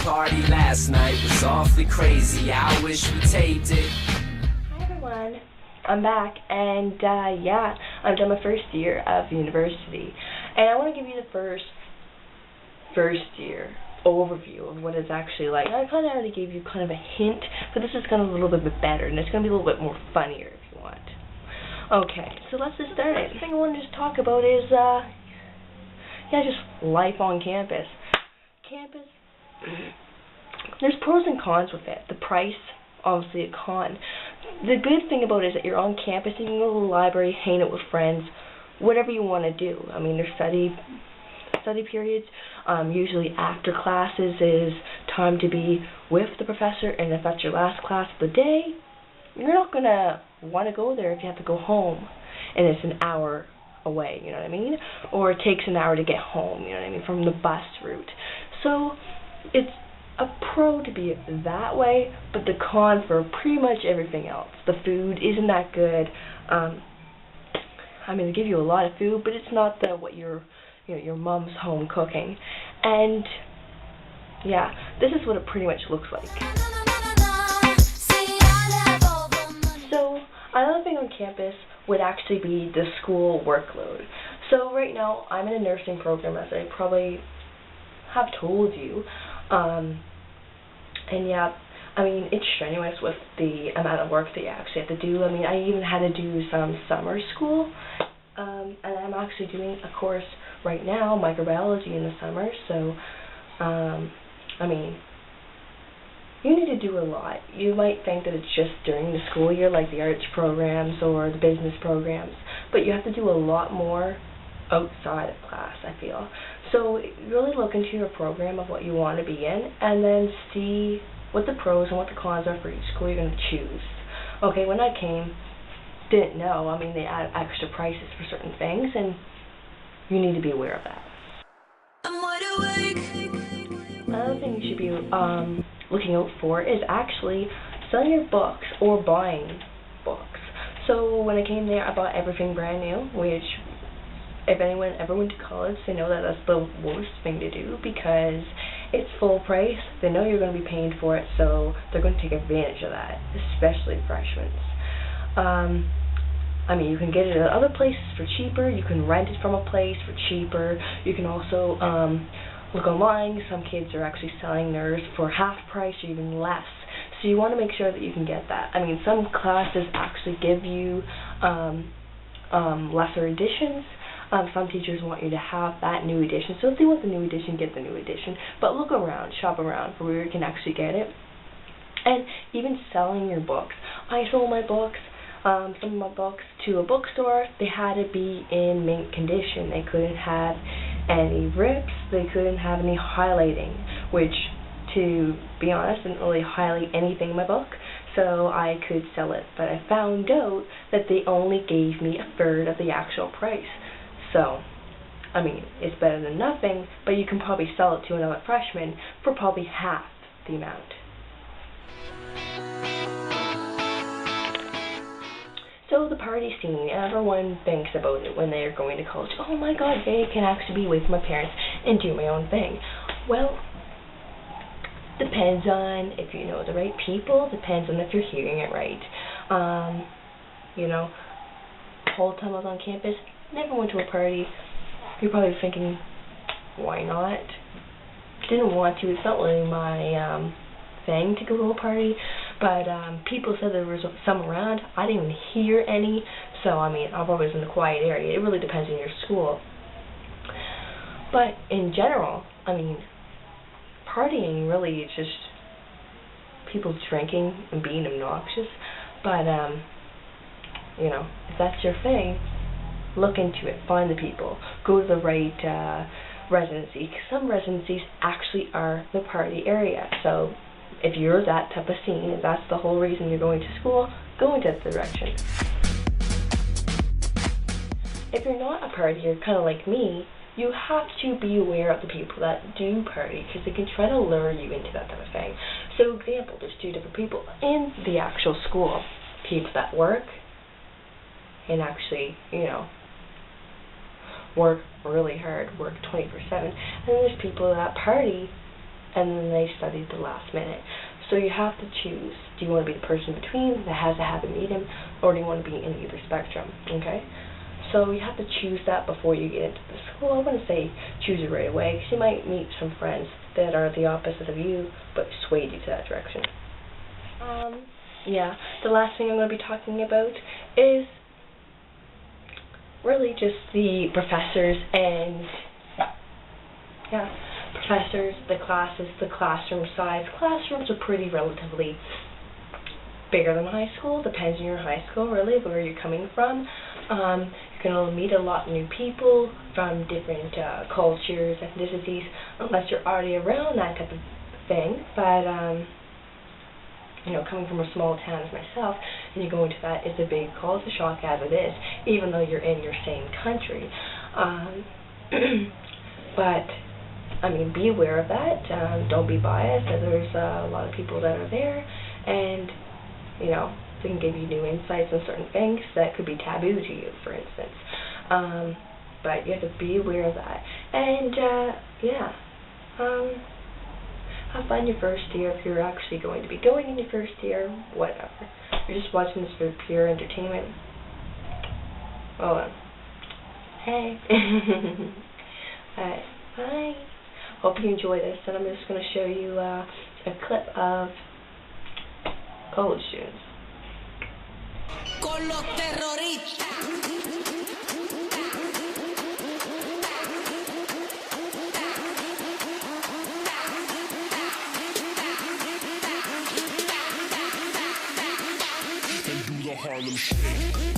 party last night was awfully crazy. I wish we taped it. Hi everyone, I'm back, and yeah, I've done my first year of university, and I want to give you the first year overview of what it's actually like. I kind of already gave you kind of a hint, but this is going to be a little bit better, and it's going to be a little bit more funnier if you want. Okay, so let's just start it. The thing I want to just talk about is, just life on campus. Campus, there's pros and cons with it. The price, obviously a con. The good thing about it is that you're on campus, you can go to the library, hang out with friends, whatever you want to do. I mean, there's study periods. Usually after classes is time to be with the professor, and if that's your last class of the day, you're not going to want to go there if you have to go home and it's an hour away, you know what I mean? Or it takes an hour to get home, you know what I mean, from the bus route. So it's a pro to be that way, but the con for pretty much everything else. The food isn't that good. I mean, they give you a lot of food, but it's not what your mom's home cooking. And yeah, this is what it pretty much looks like. So another thing on campus would actually be the school workload. So right now, I'm in a nursing program, as I probably have told you. And yeah, I mean, it's strenuous with the amount of work that you actually have to do. I mean, I even had to do some summer school, and I'm actually doing a course right now, microbiology in the summer, so, I mean, you need to do a lot. You might think that it's just during the school year, like the arts programs or the business programs, but you have to do a lot more outside of class, I feel. So really look into your program of what you want to be in, and then see what the pros and what the cons are for each school you're going to choose. Okay, when I came, didn't know, I mean, they add extra prices for certain things, and you need to be aware of that. Another thing you should be looking out for is actually selling your books or buying books. So when I came there, I bought everything brand new, which if anyone ever went to college, they know that that's the worst thing to do because it's full price. They know you're going to be paying for it, so they're going to take advantage of that, especially freshmen. I mean, you can get it at other places for cheaper. You can rent it from a place for cheaper. You can also look online. Some kids are actually selling theirs for half price or even less. So you want to make sure that you can get that. I mean, some classes actually give you lesser editions. Some teachers want you to have that new edition. So if you want the new edition, get the new edition. But look around, shop around for where you can actually get it. And even selling your books. I sold my books, some of my books, to a bookstore. They had to be in mint condition. They couldn't have any rips. They couldn't have any highlighting, which, to be honest, didn't really highlight anything in my book, so I could sell it. But I found out that they only gave me a third of the actual price. So, I mean, it's better than nothing, but you can probably sell it to another freshman for probably half the amount. So the party scene, everyone thinks about it when they're going to college. Oh my god, I can actually be away from my parents and do my own thing. Well, depends on if you know the right people, depends on if you're hearing it right. You know, the whole time I was on campus, never went to a party. You're probably thinking, why not? Didn't want to. It's not really my thing to go to a party, but people said there was some around. I didn't even hear any, so I mean, I'm always in the quiet area. It really depends on your school. But in general, I mean, partying really is just people drinking and being obnoxious. But you know, if that's your thing, look into it, find the people, go to the right residency. Some residencies actually are the party area, so if you're that type of scene, if that's the whole reason you're going to school, go into that direction. If you're not a partier, kind of like me, you have to be aware of the people that do party, because they can try to lure you into that type of thing. So, example, there's two different people in the actual school. People that work and actually, you know, work really hard, work 24/7, and then there's people that party and then they study the last minute. So you have to choose. Do you want to be the person between that has a happy medium, or do you want to be in either spectrum? Okay? So you have to choose that before you get into the school. I wouldn't say choose it right away, because you might meet some friends that are the opposite of you, but swayed you to that direction. Yeah, the last thing I'm going to be talking about is really just the professors and, professors, the classes, the classroom size. Classrooms are pretty relatively bigger than high school, depends on your high school, really, where you're coming from. You're going to meet a lot of new people from different cultures, ethnicities, unless you're already around that type of thing. But, coming from a small town as myself, and you go into that, it's a big culture shock as it is, even though you're in your same country. But, be aware of that. Don't be biased. There's a lot of people that are there, and, they can give you new insights on certain things that could be taboo to you, for instance. But you have to be aware of that. And, have fun your first year if you're actually going to be going in your first year, whatever. You're just watching this for pure entertainment. Well, hey. Alright, bye. Hope you enjoy this, and I'm just going to show you a clip of college students. Con los terroristas. Harlem Shake.